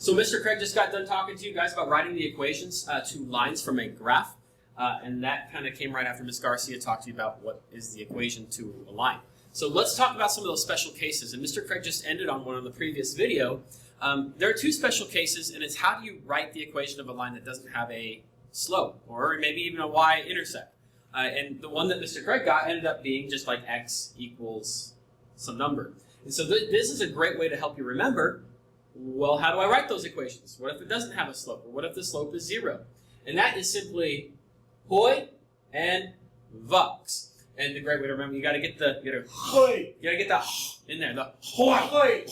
So Mr. Craig just got done talking to you guys about writing the equations to lines from a graph, and that kind of came right after Ms. Garcia talked to you about what is the equation to a line. So let's talk about some of those special cases, and Mr. Craig just ended on one on the previous video. There are two special cases, and it's how do you write the equation of a line that doesn't have a slope, or maybe even a y-intercept. And the one that Mr. Craig got ended up being just like x equals some number. And so this is a great way to help you remember, well, how do I write those equations? What if it doesn't have a slope? Or what if the slope is 0? And that is simply hoi and vux. And the great way to remember, you got to get the Hoi. You got to get the in there, the hoi,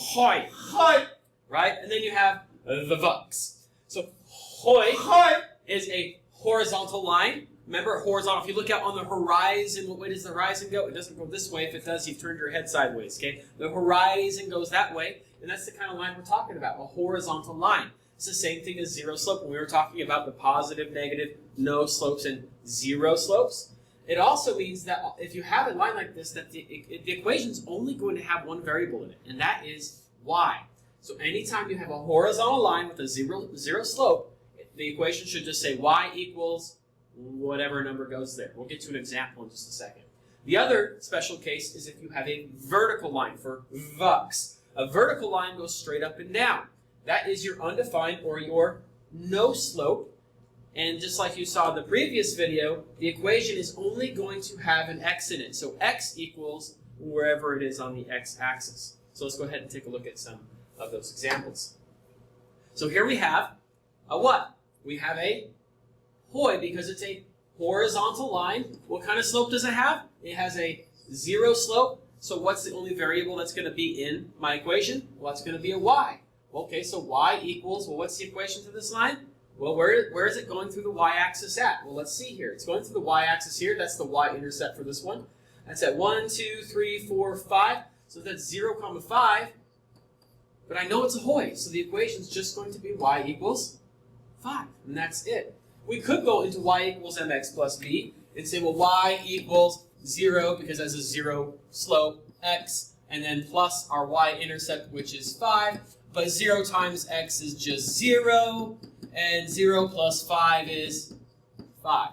right? And then you have the vux. So hoi is a horizontal line. Remember, horizontal, if you look out on the horizon, what way does the horizon go? It doesn't go this way. If it does, you've turned your head sideways, okay? The horizon goes that way, and that's the kind of line we're talking about, a horizontal line. It's the same thing as zero slope when we were talking about the positive, negative, no slopes, and zero slopes. It also means that if you have a line like this, that the equation is only going to have one variable in it, and that is y. So anytime you have a horizontal line with a zero slope, the equation should just say y equals whatever number goes there. We'll get to an example in just a second. The other special case is if you have a vertical line for vux. A vertical line goes straight up and down. That is your undefined or your no slope. And just like you saw in the previous video, the equation is only going to have an x in it. So x equals wherever it is on the x-axis. So let's go ahead and take a look at some of those examples. So here we have a what? We have a hoi because it's a horizontal line. What kind of slope does it have? It has a 0 slope. So what's the only variable that's going to be in my equation? Well, it's going to be a y. Okay, so y equals, well, what's the equation to this line? Well, where is it going through the y-axis at? Well, let's see here. It's going through the y-axis here. That's the y-intercept for this one. That's at 1, 2, 3, 4, 5. So that's 0, 5. But I know it's a hoi, so the equation's just going to be y equals 5. And that's it. We could go into y equals mx plus b and say, well, y equals 0 because that's a 0 slope, x, and then plus our y-intercept, which is 5. But 0 times x is just 0, and 0 plus 5 is 5.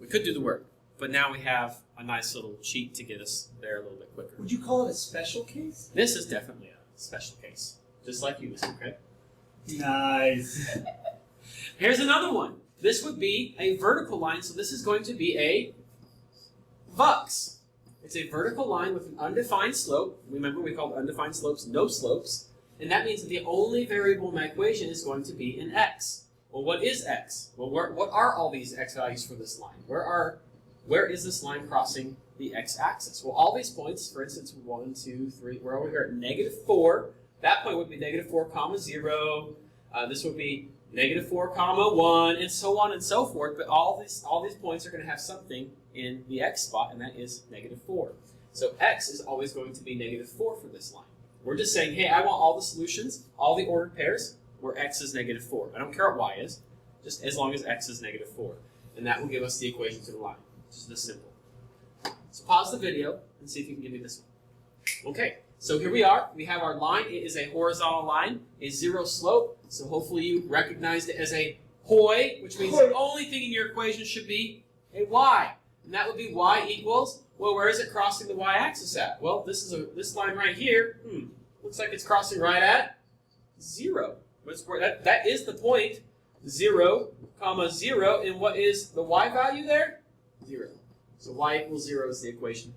We could do the work, but now we have a nice little cheat to get us there a little bit quicker. Would you call it a special case? This is definitely a special case, just like you, Mr. Craig. Nice. Here's another one. This would be a vertical line, so this is going to be a vux. It's a vertical line with an undefined slope. Remember, we called undefined slopes no slopes. And that means that the only variable in my equation is going to be an x. Well, what is x? Well, what are all these x values for this line? Where is this line crossing the x-axis? Well, all these points, for instance, 1, 2, 3, we're over here at -4. That point would be -4, 0. This would be -4, 1, and so on and so forth. But all these points are going to have something in the x spot, and that is -4. So x is always going to be -4 for this line. We're just saying, hey, I want all the solutions, all the ordered pairs, where x is -4. I don't care what y is, just as long as x is -4. And that will give us the equation to the line. Just this simple. So pause the video and see if you can give me this one. Okay, so here we are. We have our line. It is a horizontal line, a 0 slope. So hopefully you recognized it as a hoi, which means the only thing in your equation should be a y. And that would be y equals, well, where is it crossing the y-axis at? Well, this line right here, looks like it's crossing right at 0. That is the point, 0, 0. And what is the y value there? 0. So y equals 0 is the equation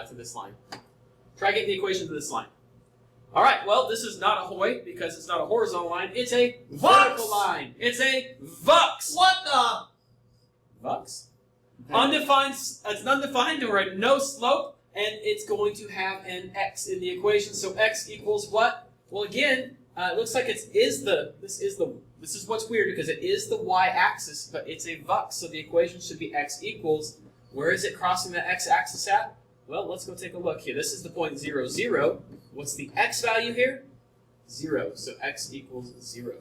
to this line. Try getting the equation to this line. All right, well, this is not a hoi because it's not a horizontal line. It's a vertical line. It's a vux. What the? Vux? Undefined. It's undefined or a no slope, and it's going to have an x in the equation. So x equals what? Well, again, it looks like this is what's weird because it is the y-axis, but it's a vux. So the equation should be x equals. Where is it crossing the x-axis at? Well, let's go take a look here. This is the point 0, 0. What's the x value here? 0. So x equals 0.